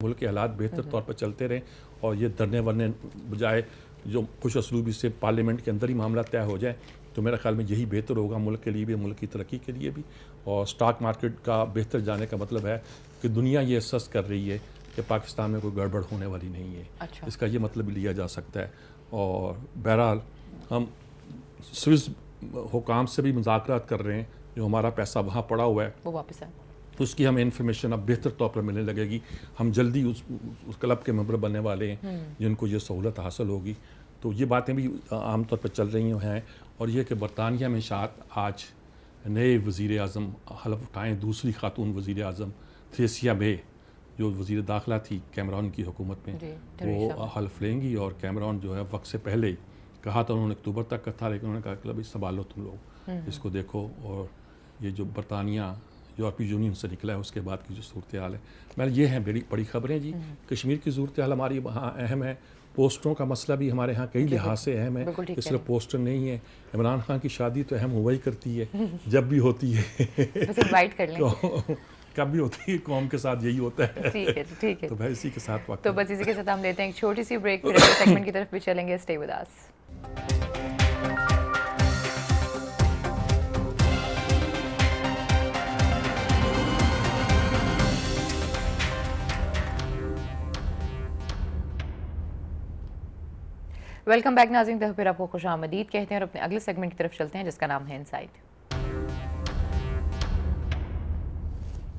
ملک کے حالات بہتر طور پر چلتے رہیں اور یہ دھرنے ورنے بجائے جو خوش اسلوبی سے پارلیمنٹ کے اندر ہی معاملہ طے ہو جائے تو میرا خیال میں یہی بہتر ہوگا ملک کے لیے بھی, ملک کی ترقی کے لیے بھی. اور سٹاک مارکیٹ کا بہتر جانے کا مطلب ہے کہ دنیا یہ احساس کر رہی ہے کہ پاکستان میں کوئی گڑبڑ ہونے والی نہیں ہے. اس کا یہ مطلب لیا جا سکتا ہے. اور بہرحال ہم سوئس حکام سے بھی مذاکرات کر رہے ہیں, جو ہمارا پیسہ وہاں پڑا ہوا ہے وہ واپس آئے, اس کی ہمیں انفارمیشن اب بہتر طور پر ملنے لگے گی. ہم جلدی اس کلب کے ممبر بننے والے ہیں جن کو یہ سہولت حاصل ہوگی. تو یہ باتیں بھی عام طور پر چل رہی ہیں. اور یہ کہ برطانیہ میں شاید آج نئے وزیر اعظم حلف اٹھائیں, دوسری خاتون وزیر اعظم تھریسیا مے جو وزیر داخلہ تھی کیمرون کی حکومت میں, وہ حلف لیں گی. اور کیمرون جو ہے وقت سے پہلے ہی کہا تھا, انہوں نے اکتوبر تک کا تھا, لیکن انہوں نے کہا کہ ابھی سنبھالو تم لوگ, اس کو دیکھو. اور یہ جو برطانیہ یورپی یونین سے نکلا ہے اس کے بعد کی جو صورتحال ہے, یہ ہیں بڑی خبریں جی. کشمیر کی صورتحال ہماری وہاں اہم ہے. پوسٹروں کا مسئلہ بھی ہمارے ہاں کئی لحاظ سے اہم ہے. اس لیے پوسٹر نہیں ہے. عمران خان کی شادی تو اہم ہوا ہی کرتی ہے جب بھی ہوتی ہے, کب بھی ہوتی ہے, قوم کے ساتھ یہی ہوتا ہے. ٹھیک ہے, تو بھائی اسی کے ساتھ وقت, تو بس اسی کے ساتھ ہم لیتے ہیں ایک چھوٹی سی بریک, پھر اگلے سیگمنٹ کی طرف بھی چلیں گے. Stay with us. Welcome back ناظرین, تو پھر آپ کو خوش آمدید کہتے ہیں اور اپنے اگلے سیگمنٹ کی طرف چلتے ہیں جس کا نام ہے انسائٹ.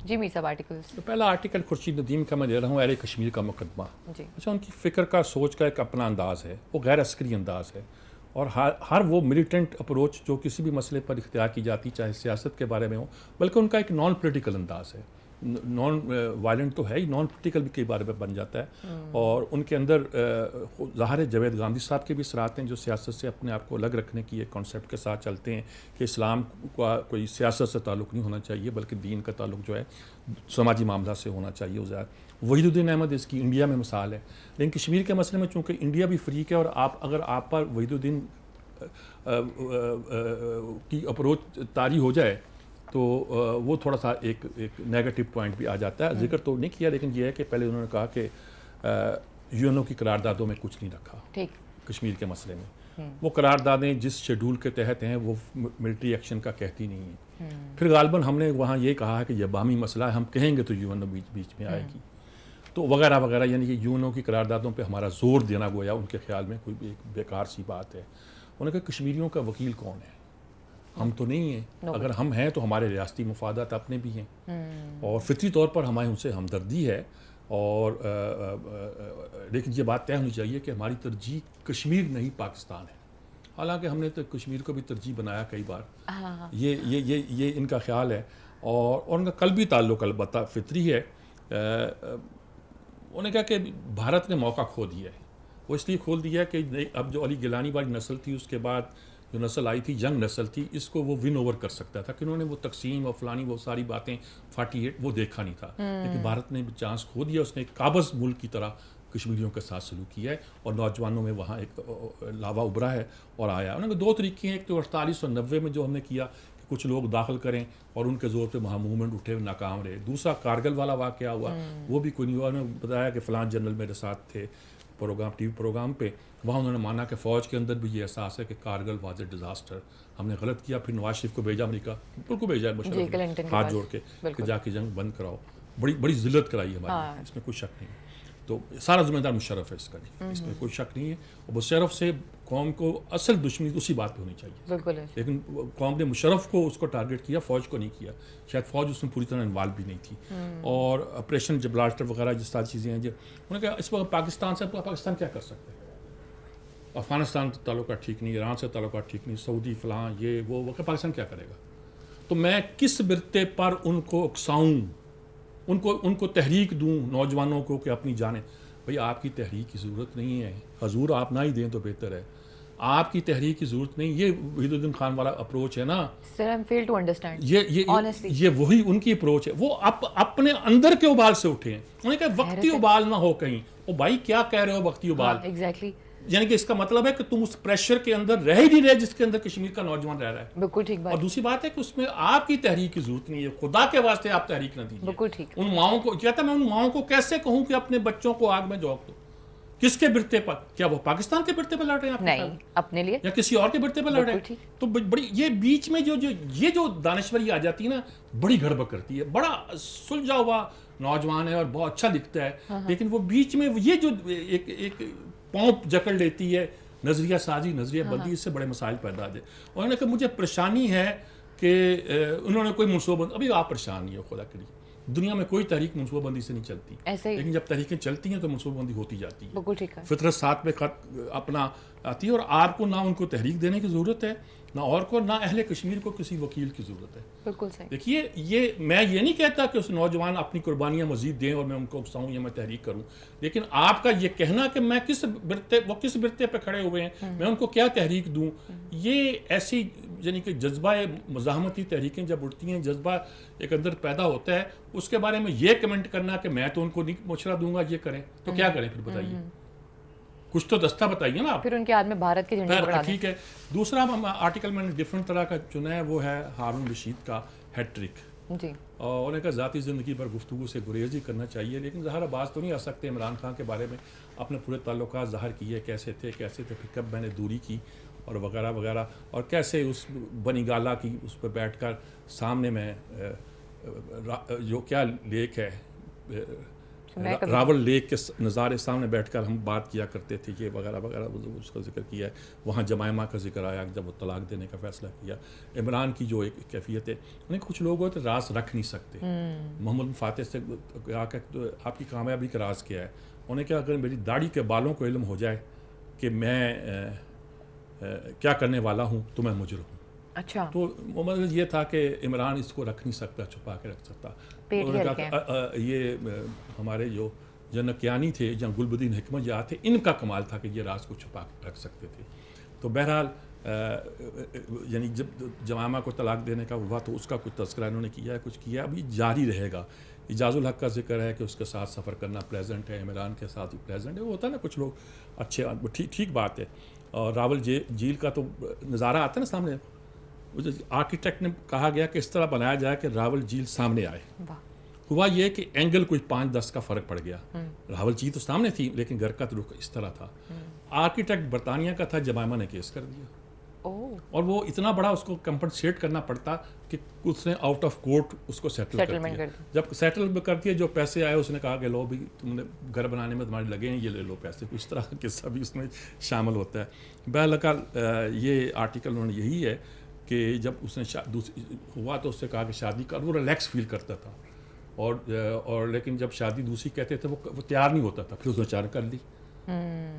جی میر صاحب, آرٹیکلز. تو پہلا آرٹیکل خورشید ندیم کا میں دے رہا ہوں, اہل کشمیر کا مقدمہ. جی اچھا, ان کی فکر کا سوچ کا ایک اپنا انداز ہے, وہ غیر عسکری انداز ہے. اور ہر وہ ملیٹنٹ اپروچ جو کسی بھی مسئلے پر اختیار کی جاتی, چاہے سیاست کے بارے میں ہو, بلکہ ان کا ایک نان پولیٹیکل انداز ہے. نان وائلنٹ تو ہے ہی, نان پولیٹیکل بھی کئی بارے میں بن جاتا ہے. اور ان کے اندر ظاہر جاوید گاندھی صاحب کے بھی اثرات ہیں, جو سیاست سے اپنے آپ کو الگ رکھنے کی ایک کانسیپٹ کے ساتھ چلتے ہیں کہ اسلام کا کوئی سیاست سے تعلق نہیں ہونا چاہیے, بلکہ دین کا تعلق جو ہے سماجی معاملات سے ہونا چاہیے. وحید الدین احمد اس کی انڈیا میں مثال ہے. لیکن کشمیر کے مسئلے میں چونکہ انڈیا بھی فریق ہے, اور اگر آپ پر وحید الدین کی اپروچ طاری ہو جائے تو وہ تھوڑا سا ایک نیگیٹو پوائنٹ بھی آ جاتا ہے. ذکر تو نہیں کیا, لیکن یہ ہے کہ پہلے انہوں نے کہا کہ یو این او کی قراردادوں میں کچھ نہیں رکھا کشمیر کے مسئلے میں. وہ قراردادیں جس شیڈول کے تحت ہیں وہ ملٹری ایکشن کا کہتی نہیں ہیں. پھر غالباً ہم نے وہاں یہ کہا ہے کہ یہ باہمی مسئلہ ہے, ہم کہیں گے تو یو این او بیچ میں آئے گی, تو وغیرہ وغیرہ. یعنی کہ یو این او کی قراردادوں پہ ہمارا زور دینا گویا ان کے خیال میں کوئی ایک بیکار سی بات ہے. انہوں نے کہا کشمیریوں کا وکیل کون ہے, ہم تو نہیں ہیں. اگر ہم ہیں تو ہمارے ریاستی مفادات اپنے بھی ہیں, اور فطری طور پر ہمیں ان سے ہمدردی ہے. اور لیکن یہ بات طے ہونی چاہیے کہ ہماری ترجیح کشمیر نہیں پاکستان ہے. حالانکہ ہم نے تو کشمیر کو بھی ترجیح بنایا کئی بار. یہ ان کا خیال ہے, اور ان کا قلبی تعلق البتہ فطری ہے. انہوں نے کہا کہ بھارت نے موقع کھو دیا ہے. وہ اس لیے کھول دیا کہ اب جو علی گیلانی والی نسل تھی, اس کے بعد جو نسل آئی تھی, ینگ نسل تھی, اس کو وہ ون اوور کر سکتا تھا. کہ انہوں نے وہ تقسیم اور فلانی وہ ساری باتیں 48 وہ دیکھا نہیں تھا. لیکن بھارت نے چانس کھو دیا. اس نے ایک قابض ملک کی طرح کشمیریوں کے ساتھ سلوک کیا ہے, اور نوجوانوں میں وہاں ایک لاوا ابھرا ہے اور آیا. انہوں نے 2 طریقے ہیں. ایک تو 48 اور 90 میں جو ہم نے کیا کہ کچھ لوگ داخل کریں اور ان کے زور پہ وہاں موومنٹ اٹھے, ناکام رہے. دوسرا کارگل والا واقعہ ہوا, وہ بھی کوئی نہیں ہوا. انہوں نے بتایا کہ فلاں جنرل میرے ساتھ تھے پروگرام, ٹی وی پروگرام پہ, وہاں انہوں نے مانا کہ فوج کے اندر بھی یہ احساس ہے کہ کارگل واز اے ڈیزاسٹر, ہم نے غلط کیا. پھر نواز شریف کو بھیجا امریکہ, بالکل بھیجا ہے مشرف ہاتھ جوڑ کے کہ جا کے جنگ بند کراؤ. بڑی ذلت کرائی ہماری, اس میں کوئی شک نہیں. تو سارا ذمہ دار مشرف ہے اس کا, اس میں کوئی شک نہیں ہے. اور مشرف سے قوم کو اصل دشمنی اسی بات پہ ہونی چاہیے. لیکن قوم نے مشرف کو اس کو ٹارگٹ کیا, فوج کو نہیں کیا. شاید فوج اس میں پوری طرح انوالو بھی نہیں تھی. اور آپریشن جبرالٹر وغیرہ جس طرح چیزیں ہیں, جو انہوں نے کہا اس وقت پاکستان سے پاکستان کیا کر سکتے ہیں. افغانستان سے تعلقات ٹھیک نہیں, ایران سے تعلقات ٹھیک نہیں, سعودی فلاں یہ وہ پاکستان کیا کرے گا. تو میں کس برتے پر ان کو اکساؤں, ان کو تحریک دوں نوجوانوں کو کہ اپنی جانیں. بھئی آپ کی تحریک کی ضرورت نہیں ہے, حضور آپ نہ ہی دیں تو بہتر ہے. آپ کی تحریک کی ضرورت نہیں. یہ وحید الدین خان والا اپروچ ہے نا, یہ وہی ان کی اپروچ ہے. وہ اپنے اندر کے ابال سے اٹھے ہیں. انہوں نے کہا وقتی ابال نہ ہو کہیں. او بھائی کیا کہہ رہے ہو وقتی ابال, یعنی کہ اس کا مطلب ہے کہ تم اس پریشر کے اندر رہ ہی نہیں رہے جس کے اندر کشمیر کا نوجوان رہ رہا ہے. بالکل ٹھیک بات. اور دوسری بات ہے کہ اس میں آپ کی تحریک کی ضرورت نہیں ہے, خدا کے واسطے آپ تحریک نہ دیجیے. بالکل ٹھیک. ان ماؤں کو کہتا ہے, میں ان ماؤں کو کیسے کہوں کہ اپنے بچوں کو آگ میں جھونک دو؟ کس کے برتے پر؟ کیا وہ پاکستان کے برتے پر لڑ رہے ہیں آپ نہیں, اپنے لیے یا کسی اور کے برتے پر لڑ رہے ہیں؟ تو بڑی یہ بیچ میں جو دانشوری آ جاتی ہے نا, بڑی گڑبڑ کرتی ہے. بڑا سلجھا ہوا نوجوان ہے اور بہت اچھا لکھتا ہے, لیکن وہ بیچ میں یہ جو ایک پونپ جکڑ لیتی ہے نظریہ سازی, نظریہ بندی, اس سے بڑے مسائل پیدا ہوتے ہیں. اور انہوں نے کہا مجھے پریشانی ہے کہ انہوں نے کوئی منصوبہ بندی, ابھی آپ پریشان نہیں ہو خدا کے لیے, دنیا میں کوئی تحریک منصوبہ بندی سے نہیں چلتی, لیکن جب تحریکیں چلتی ہیں تو منصوبہ بندی ہوتی جاتی ہے. فطرت ساتھ میں اپنا آتی ہے, اور آپ کو نہ ان کو تحریک دینے کی ضرورت ہے, نہ اور کو, نہ اہل کشمیر کو کسی وکیل کی ضرورت ہے. بالکل صحیح. دیکھیے میں یہ نہیں کہتا کہ اس نوجوان اپنی قربانیاں مزید دیں اور میں ان کو اکساؤں یا میں تحریک کروں, لیکن آپ کا یہ کہنا کہ میں کس برتے پہ کھڑے ہوئے ہیں, میں ان کو کیا تحریک دوں, یہ ایسی یعنی کہ جذبہ مزاحمتی تحریکیں جب اٹھتی ہیں, جذبہ ایک اندر پیدا ہوتا ہے, اس کے بارے میں یہ کمنٹ کرنا کہ میں تو ان کو نہیں مشورہ دوں گا یہ کریں, تو کیا کریں پھر بتائیے, کچھ تو دستہ بتائیے نا آپ. پھر ان کے ہاتھ میں بھارت کے جھنڈے پکڑا دیں. ٹھیک ہے. دوسرا آرٹیکل میں نے ڈفرنٹ طرح کا چنا ہے, وہ ہے ہارون رشید کا ہیٹ ٹرک. جی. اور انہیں کہا ذاتی زندگی پر گفتگو سے گریز ہی کرنا چاہیے, لیکن ظاہر باز تو نہیں آ سکتے. عمران خان کے بارے میں اپنے پورے تعلقات ظاہر کیے, کیسے تھے پھر کب میں نے دوری کی اور وغیرہ وغیرہ, اور کیسے اس بنی گالا کی اس پہ بیٹھ کر سامنے میں جو کیا لیک ہے راول لیک کے نظارے سامنے بیٹھ کر ہم بات کیا کرتے تھے, یہ وغیرہ وغیرہ اس کا ذکر کیا ہے. وہاں جمائمہ کا ذکر آیا جب وہ طلاق دینے کا فیصلہ کیا. عمران کی جو ایک کیفیت ہے, انہیں کچھ لوگ ہوتے راز رکھ نہیں سکتے. محمد بن فاتح سے کہا کہ آپ کی کامیابی کا راز کیا ہے, انہیں کہا اگر میری داڑھی کے بالوں کو علم ہو جائے کہ میں کیا کرنے والا ہوں تو میں مجرم ہوں. اچھا. تو مطلب یہ تھا کہ عمران اس کو رکھ نہیں سکتا, چھپا کے رکھ سکتا. یہ ہمارے جو جنکیانی تھے یا گلبدین حکمت یاد تھے, ان کا کمال تھا کہ یہ راز کو چھپا کے رکھ سکتے تھے. تو بہرحال یعنی جب جمائمہ کو طلاق دینے کا ہوا تو اس کا کچھ تذکرہ انہوں نے کیا ہے, کچھ کیا, ابھی جاری رہے گا. اجاز الحق کا ذکر ہے کہ اس کے ساتھ سفر کرنا پلیزنٹ ہے, عمران کے ساتھ بھی پلیزنٹ ہے. وہ ہوتا ہے نا کچھ لوگ اچھے, ٹھیک بات ہے. اور راول جھیل کا تو نظارہ آتا ہے نا سامنے. آرکیٹیکٹ نے کہا گیا کہ اس طرح بنایا جائے کہ راول جھیل سامنے آئے. ہوا یہ کہ اینگل کوئی 5-10 کا فرق پڑ گیا. راول جھیل تو سامنے تھی لیکن گھر کا رخ اس طرح تھا. آرکیٹیکٹ برطانیہ کا تھا, جمائمہ نے کیس کر دیا, اور وہ اتنا بڑا اس کو کمپنسیٹ کرنا پڑتا کہ اس نے آؤٹ آف کورٹ اس کو سیٹل کر دیا. جب سیٹل کر دیا, جو پیسے آئے اس نے کہا کہ لو بھی تم نے گھر بنانے میں تمہارے لگے ہیں, یہ لے لو پیسے. اس طرح کا قصہ بھی اس میں شامل ہوتا ہے. بہرحال یہ آرٹیکل انہوں نے یہی ہے کہ جب اس نے ہوا تو اس سے کہا کہ شادی کر, وہ ریلیکس فیل کرتا تھا, اور لیکن جب شادی دوسری کہتے تھے وہ تیار نہیں ہوتا تھا, پھر اس نے اچانک کر لی.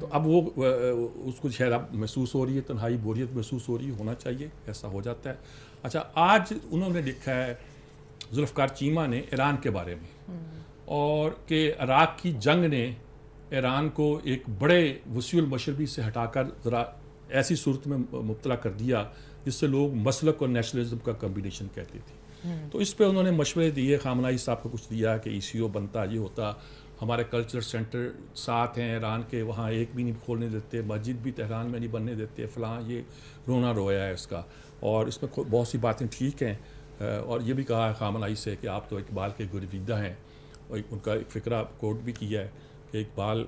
تو اب وہ اس کو شاید اب محسوس ہو رہی ہے, تنہائی بوریت محسوس ہو رہی ہے, ہونا چاہیے, ایسا ہو جاتا ہے. اچھا, آج انہوں نے لکھا ہے ذوالفقار چیمہ نے ایران کے بارے میں, اور کہ عراق کی جنگ نے ایران کو ایک بڑے وسیع المشربی سے ہٹا کر ذرا ایسی صورت میں مبتلا کر دیا جس سے لوگ مسلک اور نیشنلزم کا کمبینیشن کہتے تھے. تو اس پہ انہوں نے مشورے دیے, خامنہ ای صاحب کو کچھ دیا کہ ECO بنتا, یہ ہوتا, ہمارے کلچر سینٹر ساتھ ہیں ایران کے, وہاں ایک بھی نہیں کھولنے دیتے, مسجد بھی تہران میں نہیں بننے دیتے, فلاں, یہ رونا رویا ہے اس کا. اور اس میں بہت سی باتیں ٹھیک ہیں, اور یہ بھی کہا ہے خامنہ ای سے کہ آپ تو اقبال کے گرویدہ ہیں, اور ان کا ایک فقرہ کوٹ بھی کیا ہے کہ اقبال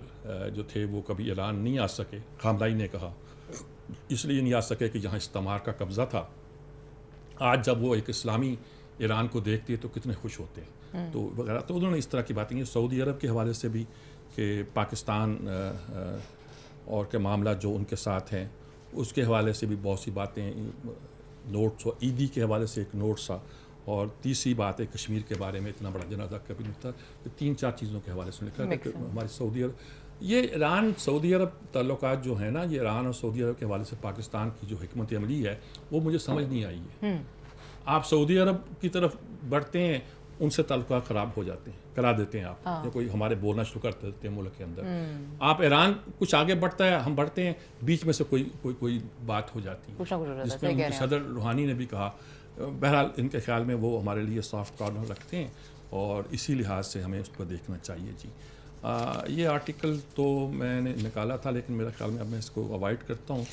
جو تھے وہ کبھی ایران نہیں آ سکے. خامنہ ای نے کہا اس لیے نہیں آ سکے کہ جہاں استعمار کا قبضہ تھا. آج جب وہ ایک اسلامی ایران کو دیکھتے ہیں تو کتنے خوش ہوتے ہیں, تو وغیرہ. تو انہوں نے اس طرح کی باتیں کی. سعودی عرب کے حوالے سے بھی کہ پاکستان اور کے معاملات جو ان کے ساتھ ہیں اس کے حوالے سے بھی بہت سی باتیں, نوٹس, عیدی کے حوالے سے ایک نوٹ سا, اور تیسری بات ہے کشمیر کے بارے میں اتنا بڑا جنازہ کبھی نہیں تھا. 3-4 چیزوں کے حوالے سے لکھا ہے کہ ہماری سعودی عرب, یہ ایران سعودی عرب تعلقات جو ہیں نا, یہ ایران اور سعودی عرب کے حوالے سے پاکستان کی جو حکمت عملی ہے وہ مجھے سمجھ نہیں آئی ہے. آپ سعودی عرب کی طرف بڑھتے ہیں, ان سے تعلقات خراب ہو جاتے ہیں, کرا دیتے ہیں آپ, یا کوئی ہمارے بولنا شروع کر دیتے ہیں ملک کے اندر. آپ ایران کچھ آگے بڑھتا ہے, ہم بڑھتے ہیں, بیچ میں سے کوئی بات ہو جاتی ہے, جس میں ان کے صدر روحانی نے بھی کہا. بہرحال ان کے خیال میں وہ ہمارے لیے سافٹ کارنر رکھتے ہیں, اور اسی لحاظ سے ہمیں اس پر دیکھنا چاہیے. جی, یہ آرٹیکل تو میں نے نکالا تھا لیکن میرا خیال میں اب میں اس کو اوائڈ کرتا ہوں.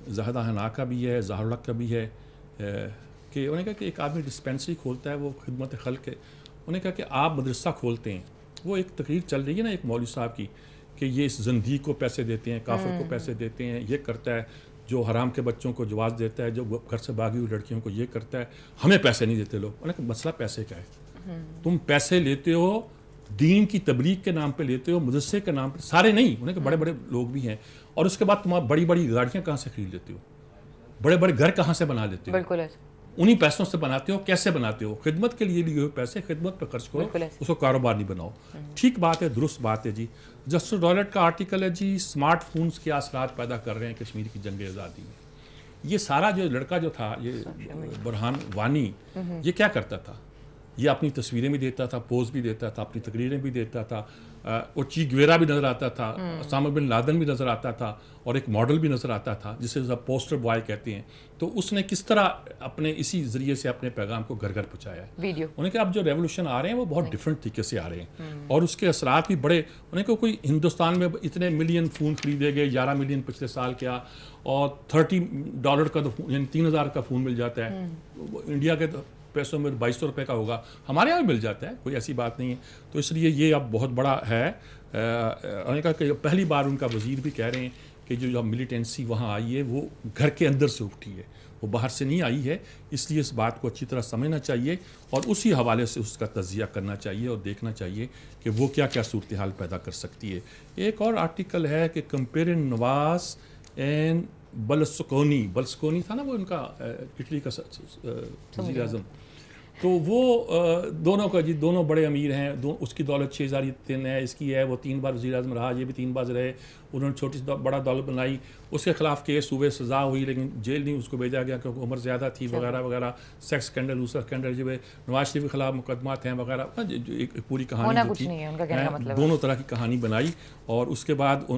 زاہدہ حنا کا بھی ہے, ظاہر الحق کا بھی ہے کہ انہوں نے کہا کہ ایک آدمی ڈسپینسری کھولتا ہے وہ خدمت خلق ہے. انہوں نے کہا کہ آپ مدرسہ کھولتے ہیں. وہ ایک تقریر چل رہی ہے نا ایک مولوی صاحب کی کہ یہ اس زندیق کو پیسے دیتے ہیں, کافر کو پیسے دیتے ہیں, یہ کرتا ہے, جو حرام کے بچوں کو جواز دیتا ہے, جو گھر سے بھاگی ہوئی لڑکیوں کو یہ کرتا ہے, ہمیں پیسے نہیں دیتے لوگ. انہوں نے کہا مسئلہ پیسے کا ہے. تم پیسے لیتے ہو دین کی تبلیغ کے نام پہ لیتے ہو, مدرسے کے نام پہ, سارے نہیں, انہیں کہ بڑے بڑے لوگ بھی ہیں, اور اس کے بعد تم بڑی بڑی گاڑیاں کہاں سے خرید لیتے ہو, بڑے بڑے گھر کہاں سے بنا لیتے ہو, بالکل انہی پیسوں سے بناتے ہو, کیسے بناتے ہو؟ خدمت کے لیے لیے ہوئے پیسے خدمت پہ خرچ کرو, اس کو کاروبار نہیں بناؤ. ٹھیک بات ہے, درست بات ہے جی. جسٹس ڈالٹ کا آرٹیکل ہے جی اسمارٹ فونز کے اثرات پیدا کر رہے ہیں کشمیر کی جنگ آزادی میں. یہ سارا جو لڑکا جو تھا یہ برہان وانی, یہ کیا کرتا تھا؟ یہ اپنی تصویریں بھی دیتا تھا, پوز بھی دیتا تھا, اپنی تقریریں بھی دیتا تھا, اور چی گویرا بھی نظر آتا تھا, اسامہ بن لادن بھی نظر آتا تھا, اور ایک ماڈل بھی نظر آتا تھا جسے پوسٹر بوائے کہتے ہیں. تو اس نے کس طرح اپنے اسی ذریعے سے اپنے پیغام کو گھر گھر پہنچایا ہے. ویڈیو انہیں کہ اب جو ریولوشن آ رہے ہیں وہ بہت ڈفرینٹ طریقے سے آ رہے ہیں, اور اس کے اثرات بھی بڑے. انہیں کہ کوئی ہندوستان میں اتنے ملین فون خریدے گئے, 11 ملین پچھلے سال کیا, اور $30 کا یعنی 3000 کا فون مل جاتا ہے. انڈیا کے پیسوں میں 2200 کا ہوگا, ہمارے یہاں بھی مل جاتا ہے, کوئی ایسی بات نہیں ہے. تو اس لیے یہ اب بہت بڑا ہے. انہوں نے کہا کہ پہلی بار ان کا وزیر بھی کہہ رہے ہیں کہ جو ملیٹنسی وہاں آئی ہے وہ گھر کے اندر سے اٹھی ہے, وہ باہر سے نہیں آئی ہے. اس لیے اس بات کو اچھی طرح سمجھنا چاہیے اور اسی حوالے سے اس کا تجزیہ کرنا چاہیے اور دیکھنا چاہیے کہ وہ کیا کیا صورتحال پیدا کر سکتی ہے. ایک اور آرٹیکل ہے کہ کمپیرن نواز اینڈ بلسکونی تھا نا وہ ان کا اٹلی کا وزیر اعظم, تو وہ دونوں کا جی دونوں بڑے امیر ہیں. اس کی دولت 6003 ہے, اس کی ہے, وہ 3 بار وزیر اعظم رہا, یہ بھی 3 بار رہے. انہوں نے چھوٹی سی بڑا دولت بنائی, اس کے خلاف کیس ہوئے, سزا ہوئی, لیکن جیل نہیں اس کو بھیجا گیا کیونکہ عمر زیادہ تھی وغیرہ وغیرہ. سیکس اسکینڈل, دوسرا اسکینڈل, جو ہے نواز شریف کے خلاف مقدمات ہیں وغیرہ, ایک پوری کہانی جو تھی دونوں طرح کی کہانی بنائی. اور اس کے بعد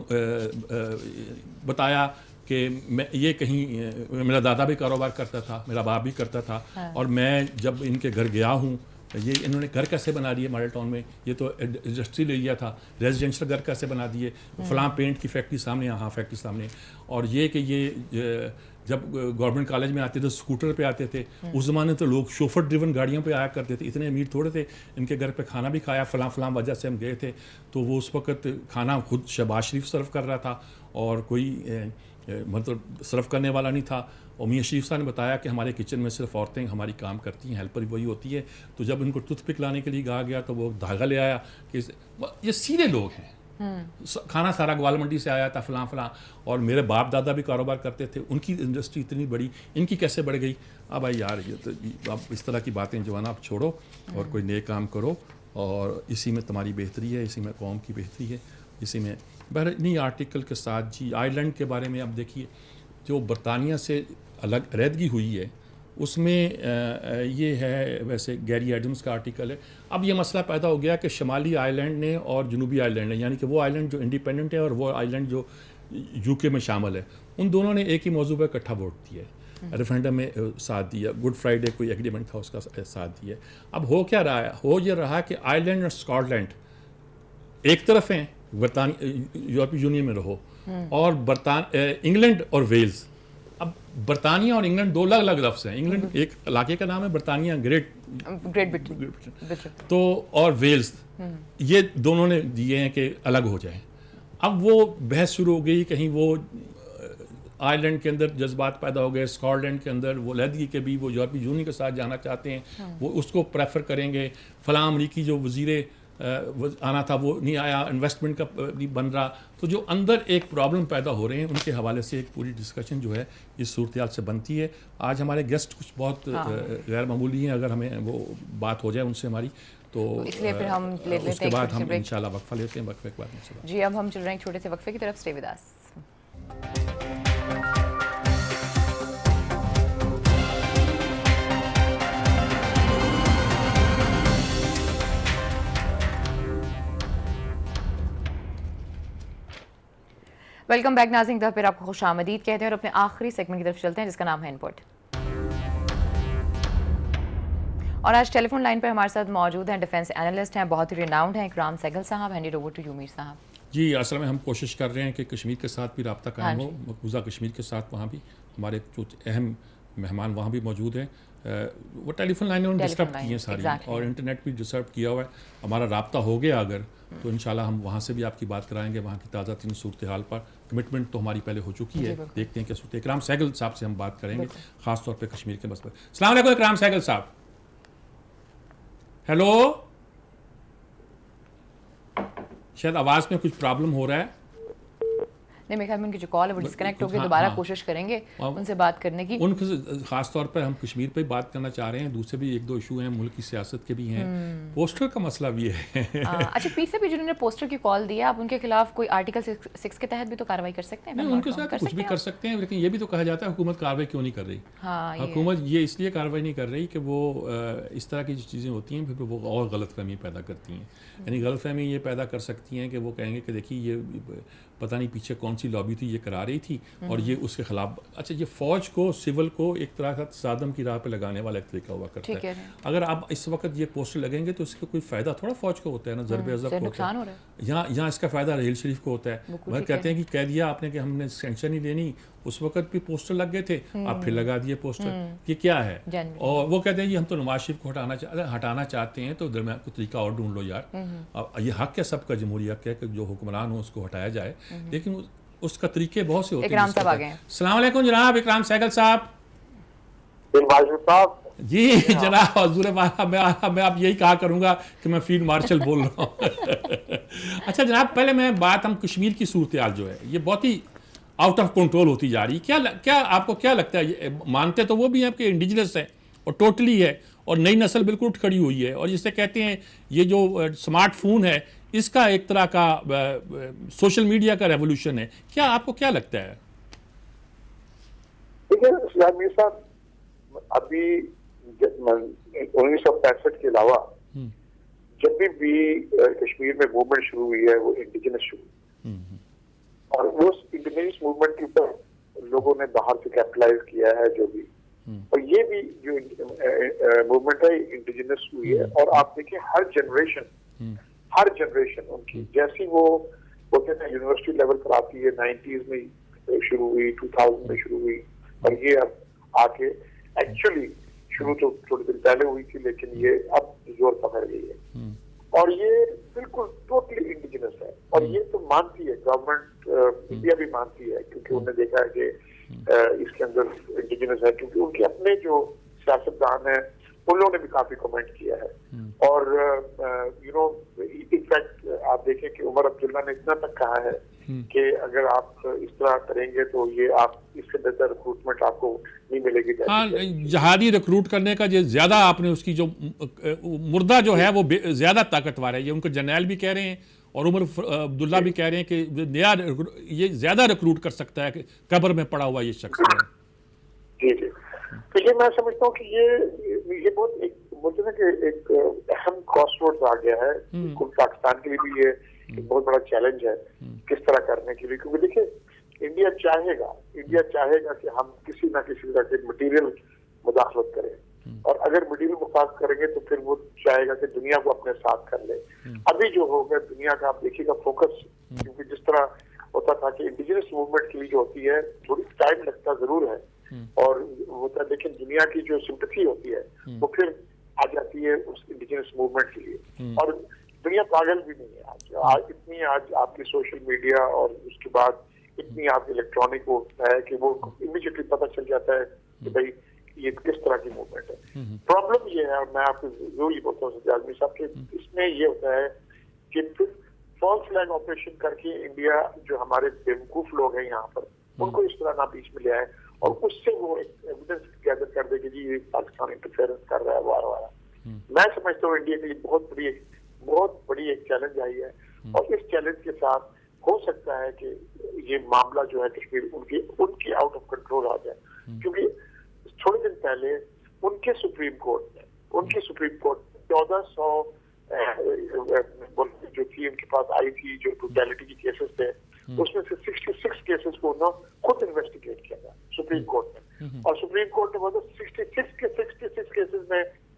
بتایا کہ میں یہ کہیں میرا دادا بھی کاروبار کرتا تھا, میرا باپ بھی کرتا تھا, اور میں جب ان کے گھر گیا ہوں, یہ انہوں نے گھر کیسے بنا دیے ماڈل ٹاؤن میں, یہ تو انڈسٹریل ایریا تھا, ریزیڈینشل گھر کیسے بنا دیے, فلاں پینٹ کی فیکٹری سامنے, ہاں فیکٹری سامنے. اور یہ کہ یہ جب گورنمنٹ کالج میں آتے تھے اسکوٹر پہ آتے تھے, اس زمانے تو لوگ شوفر ڈریون گاڑیوں پہ آیا کرتے تھے, اتنے امیر تھوڑے تھے. ان کے گھر پہ کھانا بھی کھایا, فلاں وجہ سے ہم گئے تھے. تو وہ اس وقت کھانا خود شہباز شریف سرو کر رہا تھا, اور کوئی مطلب صرف کرنے والا نہیں تھا. اور میاں شریف صاحب نے بتایا کہ ہمارے کچن میں صرف عورتیں ہماری کام کرتی ہیں, ہیلپر وہی ہوتی ہے. تو جب ان کو ٹوتھ پک لانے کے لیے کہا گیا تو وہ دھاگا لے آیا کہ یہ سیدھے لوگ ہیں. کھانا سارا گوال منڈی سے آیا تھا, فلاں. اور میرے باپ دادا بھی کاروبار کرتے تھے, ان کی انڈسٹری اتنی بڑی, ان کی کیسے بڑھ گئی؟ اب بھائی یار یہ تو آپ اس طرح کی باتیں جو ہے نا آپ چھوڑو اور کوئی نیک کام کرو, اور اسی میں تمہاری بہتری ہے, اسی میں قوم کی بہتری ہے, اسی میں. انہی آرٹیکل کے ساتھ جی آئرلینڈ کے بارے میں اب دیکھیے, جو برطانیہ سے الگ علیحدگی ہوئی ہے اس میں یہ ہے, ویسے گیری ایڈمز کا آرٹیکل ہے. اب یہ مسئلہ پیدا ہو گیا کہ شمالی آئرلینڈ نے اور جنوبی آئرلینڈ نے, یعنی کہ وہ آئرلینڈ جو انڈیپینڈنٹ ہے اور وہ آئرلینڈ جو یو کے میں شامل ہے, ان دونوں نے ایک ہی موضوع پہ اکٹھا ووٹ دیا ہے, ریفرینڈم میں ساتھ دیا. گڈ فرائیڈے کوئی ایگریمنٹ تھا اس کا ساتھ دیا. اب ہو کیا رہا ہے؟ ہو یہ رہا کہ آئرلینڈ اور اسکاٹ لینڈ ایک طرف ہیں, یورپی یونین میں رہو, اور انگلینڈ اور ویلز. اب برطانیہ اور انگلینڈ دو الگ الگ لفظ ہیں. انگلینڈ ایک علاقے کا نام ہے, برطانیہ گریٹ برٹن, تو اور ویلز, یہ دونوں نے دیے ہیں کہ الگ ہو جائیں. اب وہ بحث شروع ہو گئی, کہیں وہ آئرلینڈ کے اندر جذبات پیدا ہو گئے, اسکاٹ لینڈ کے اندر وہ علیحدگی کے بھی وہ یورپی یونین کے ساتھ جانا چاہتے ہیں, وہ اس کو پریفر کریں گے. فلاں امریکی جو وزیر آنا تھا وہ نہیں آیا, انویسٹمنٹ کا نہیں بن رہا. تو جو اندر ایک پرابلم پیدا ہو رہے ہیں, ان کے حوالے سے ایک پوری ڈسکشن جو ہے اس صورتحال سے بنتی ہے. آج ہمارے گیسٹ کچھ بہت غیر معمولی ہیں, اگر ہمیں وہ بات ہو جائے ان سے ہماری, تو اس لیے پھر ہم اس کے بعد ہم انشاءاللہ وقفہ لیتے ہیں. وقفے کے بعد جی اب ہم چل رہے ہیں چھوٹے سے وقفے کی طرف. Stay with us. Welcome back ناظرین, پھر آپ کو خوش آمدید کہتے ہیں اور اپنے آخری سیگمنٹ کی طرف چلتے ہیں جس کا نام ہے ان پٹ. اور آج ٹیلی فون لائن پر ہمارے ساتھ موجود ہیں ڈیفینس اینالسٹ ہیں, بہت ہی ریناؤنڈ ہیں, اکرام سہگل صاحب. ہینڈ اوور ٹو یو میر صاحب. جی اصل میں ہم کوشش کر رہے ہیں کہ کشمیر کے ساتھ بھی رابطہ قائم ہو, مقبوضہ کشمیر کے ساتھ. وہاں بھی ہمارے جو اہم مہمان وہاں بھی موجود ہیں. وہ ٹیلی فون لائنیں انہوں نے ڈسٹرب کی ہیں ساری, اور انٹرنیٹ بھی ڈسٹرب کیا ہوا ہے. ہمارا رابطہ ہو گیا اگر تو انشاءاللہ ہم وہاں سے بھی آپ کی بات کرائیں گے, وہاں کی تازہ ترین صورتحال پر. کمٹمنٹ تو ہماری پہلے ہو چکی ہے, دیکھتے ہیں کیا صورت. اکرام سہگل صاحب سے ہم بات کریں گے خاص طور پہ کشمیر کے مسئلے. السلام علیکم اکرام سہگل صاحب. ہیلو, شاید آواز میں کچھ پرابلم ہو رہا ہے. نہیں, میرے خیال میں ان کی جو کال ہے وہ ڈسکنیکٹ ہو گئی. دوبارہ کوشش کریں گے ان سے بات کرنے کی. ان خاص طور پر ہم کشمیر پہ بات کرنا چاہ رہے ہیں. دوسرے بھی ایک دو ایشو ہیں, ملک کی سیاست کے بھی ہیں, پوسٹر کا مسئلہ بھی ہے. اچھا, پی سے بھی جنہوں نے پوسٹر کی کال دی ہے, آپ ان کے خلاف کوئی آرٹیکل 6 کے تحت بھی تو کارروائی کر سکتے ہیں؟ نہیں, ان کے ساتھ کچھ بھی کر سکتے ہیں, لیکن یہ بھی تو کہا جاتا ہے حکومت کارروائی کیوں نہیں کر رہی. حکومت یہ اس لیے کارروائی نہیں کر رہی کہ وہ اس طرح کی جو چیزیں ہوتی ہیں پھر وہ اور غلط فہمی پیدا کرتی ہیں. یعنی غلط فہمی یہ پیدا کر سکتی ہیں کہ وہ کہیں گے کہ دیکھیے یہ پتہ نہیں پیچھے کون سی لابی تھی یہ کرا رہی تھی اور یہ اس کے خلاف. اچھا, یہ فوج کو سول کو ایک طرح کا تصادم کی راہ پہ لگانے والا ایک طریقہ ہوا کرتا ہے. اگر آپ اس وقت یہ پوسٹر لگیں گے تو اس کا کوئی فائدہ تھوڑا فوج کو ہوتا ہے نا, ضرب عضب کو ہوتا ہے. یہاں اس کا فائدہ ریل شریف کو ہوتا ہے. وہ کہتے ہیں کہ کہہ دیا آپ نے کہ ہم نے سینکشن نہیں لینی, اس وقت بھی پوسٹر لگ گئے تھے, آپ پھر لگا دیے پوسٹر, یہ کیا ہے؟ اور وہ کہتے ہیں کہ ہم تو نواز شریف کو ہٹانا چاہتے ہیں, تو درمیان کو طریقہ اور ڈھونڈ لو یار. یہ حق ہے سب کا, جمہوری حق ہے کہ جو حکمران ہو اس کو ہٹایا جائے, لیکن اس کا طریقے بہت سے ہوتے ہیں. السلام علیکم جناب اکرام سہگل صاحب. جی جناب, حضور میں اب یہی کہا کروں گا کہ میں فیلڈ مارشل بول رہا ہوں. اچھا جناب, پہلے میں بات ہم کشمیر کی صورتحال جو ہے یہ بہت ہی آؤٹ آف کنٹرول ہوتی جا رہی. کیا آپ کو کیا لگتا ہے؟ مانتے تو وہ بھی ہیں کہ انڈیجنس ہے اور ٹوٹلی ہے, اور نئی نسل بالکل اٹھ کھڑی ہوئی ہے, اور جسے کہتے ہیں یہ جو اسمارٹ فون ہے اس کا ایک طرح کا سوشل میڈیا کا ریولوشن ہے. کیا آپ کو کیا لگتا ہے؟ دیکھیے اسلامی صاحب, ابھی 1965 کے علاوہ جب بھی کشمیر میں موومنٹ شروع ہوئی ہے وہ انڈیجنس شروع ہوئی, اور وہ انڈیجنس موومنٹ کے اوپر لوگوں نے باہر سے کیپٹلائز کیا ہے جو بھی, اور یہ بھی جو موومنٹ ہے انڈیجنس ہوئی ہے. اور آپ دیکھیں ہر جنریشن ان کی جیسی وہ کہتے ہیں یونیورسٹی لیول پر آتی ہے, 90s میں شروع ہوئی, 2000 میں شروع ہوئی, اور یہ اب آ کے ایکچولی شروع تو تھوڑی دیر پہلے ہوئی تھی, لیکن یہ اب زور پکڑ گئی ہے, اور یہ بالکل ٹوٹلی انڈیجنس ہے. اور یہ تو مانتی ہے گورنمنٹ, انڈیا بھی مانتی ہے, کیونکہ انہوں نے دیکھا ہے کہ اس کے اندر انڈیجنس ہے, کیونکہ ان کے اپنے جو سیاستدان ہیں ان لوگوں نے بھی کافی کمنٹ کیا ہے. اور انفیکٹ آپ دیکھیں کہ عمر عبداللہ نے اتنا تک کہا ہے کہ اگر آپ اس طرح کریں گے تو یہ آپ اس سے بہتر ریکروٹمنٹ آپ کو نہیں ملے گی. ہاں, جہادی ریکروٹ کرنے کا جو زیادہ آپ نے اس کی جو مردہ جو ہے وہ زیادہ طاقتور ہے, یہ ان کو جرنیل بھی کہہ رہے ہیں, اور عمر عبداللہ بھی کہہ رہے ہیں کہ یہ زیادہ ریکروٹ کر سکتا ہے کہ قبر میں پڑا ہوا یہ شخص ہے. جی جی, تو یہ میں سمجھتا ہوں کہ یہ بہت ایک بولتے ہیں کہ ایک اہم کراس روڈ آ گیا ہے. پاکستان کے لیے بھی یہ ایک بہت بڑا چیلنج ہے کس طرح کرنے کے لیے, کیونکہ دیکھیں انڈیا چاہے گا کہ ہم کسی نہ کسی طرح کے مٹیریل مداخلت کریں, اور اگر مٹیریل مداخلت کریں گے تو پھر وہ چاہے گا کہ دنیا کو اپنے ساتھ کر لے. ابھی جو ہوگا دنیا کا آپ دیکھیے گا فوکس, کیونکہ جس طرح ہوتا تھا کہ انڈیجنس موومنٹ کے لیے جو ہوتی ہے تھوڑی ٹائم لگتا ضرور ہے, اور ہوتا ہے لیکن دنیا کی جو سمپتھی ہوتی ہے وہ پھر آ جاتی ہے اس انڈیجنس موومنٹ کے لیے. اور دنیا پاگل بھی نہیں ہے آج اتنی, آج آپ کی سوشل میڈیا اور اس کے بعد اتنی آپ الیکٹرانک وہ ہے کہ وہ امیڈیٹلی پتہ چل جاتا ہے کہ بھائی یہ کس طرح کی موومنٹ ہے. پرابلم یہ ہے, اور میں آپ کو ضرور یہ بولتا ہوں سجاد صاحب کہ اس میں یہ ہوتا ہے کہ پھر فالس فلیگ آپریشن کر کے انڈیا جو ہمارے بیوقوف لوگ ہیں یہاں پر ان کو اس طرح نہ بیچ میں لے آئے, اور اس سے وہ ایویڈنس گیدر کر دے کہ جی یہ پاکستان انٹرفیئرنس کر رہا ہے وارا. میں سمجھتا ہوں انڈیا کے لیے بہت بڑی ایک چیلنج آئی ہے, اور اس چیلنج کے ساتھ ہو سکتا ہے کہ یہ معاملہ جو ہے کشمیر ان کی آؤٹ آف کنٹرول آ جائے. کیونکہ تھوڑے دن پہلے ان کے سپریم کورٹ میں 1400 جو تھی ان کے پاس آئی تھی جو بروٹیلٹی کی کیسز تھے, اس میں سے 66 کیسز کو انہوں نے خود انویسٹیگیٹ کیا تھا سپریم کورٹ میں, اور سپریم کورٹ نے 66 کیسز میں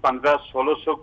1500-1600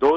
2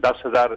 10,000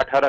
18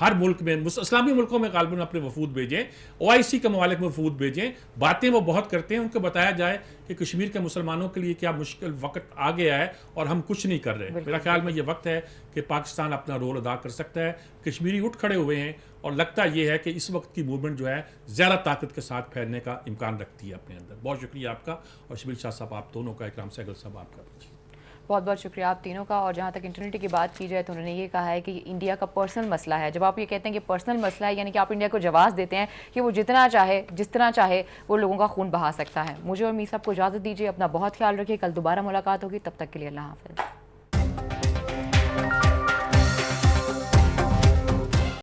ہر ملک میں اسلامی ملکوں میں غالباً اپنے وفود بھیجیں, OIC کے ممالک میں وفود بھیجیں, باتیں وہ بہت کرتے ہیں, ان کو بتایا جائے کہ کشمیر کے مسلمانوں کے لیے کیا مشکل وقت آ گیا ہے اور ہم کچھ نہیں کر رہے. میرا خیال میں یہ وقت ہے کہ پاکستان اپنا رول ادا کر سکتا ہے. کشمیری اٹھ کھڑے ہوئے ہیں اور لگتا یہ ہے کہ اس وقت کی موومنٹ جو ہے زیادہ طاقت کے ساتھ پھیلنے کا امکان رکھتی ہے اپنے اندر. بہت شکریہ آپ کا, اور شبیل شاہ صاحب آپ دونوں کا, اکرام سہگل صاحب آپ کا. بہت بہت شکریہ آپ تینوں کا. اور جہاں تک انٹرنیٹی کی بات کی جائے تو انہوں نے یہ کہا ہے کہ انڈیا کا پرسنل مسئلہ ہے. جب آپ یہ کہتے ہیں کہ پرسنل مسئلہ ہے, یعنی کہ آپ انڈیا کو جواز دیتے ہیں کہ وہ جتنا چاہے جس طرح چاہے وہ لوگوں کا خون بہا سکتا ہے. مجھے اور میر صاحب کو اجازت دیجیے, اپنا بہت خیال رکھیے, کل دوبارہ ملاقات ہوگی, تب تک کے لیے اللہ حافظ.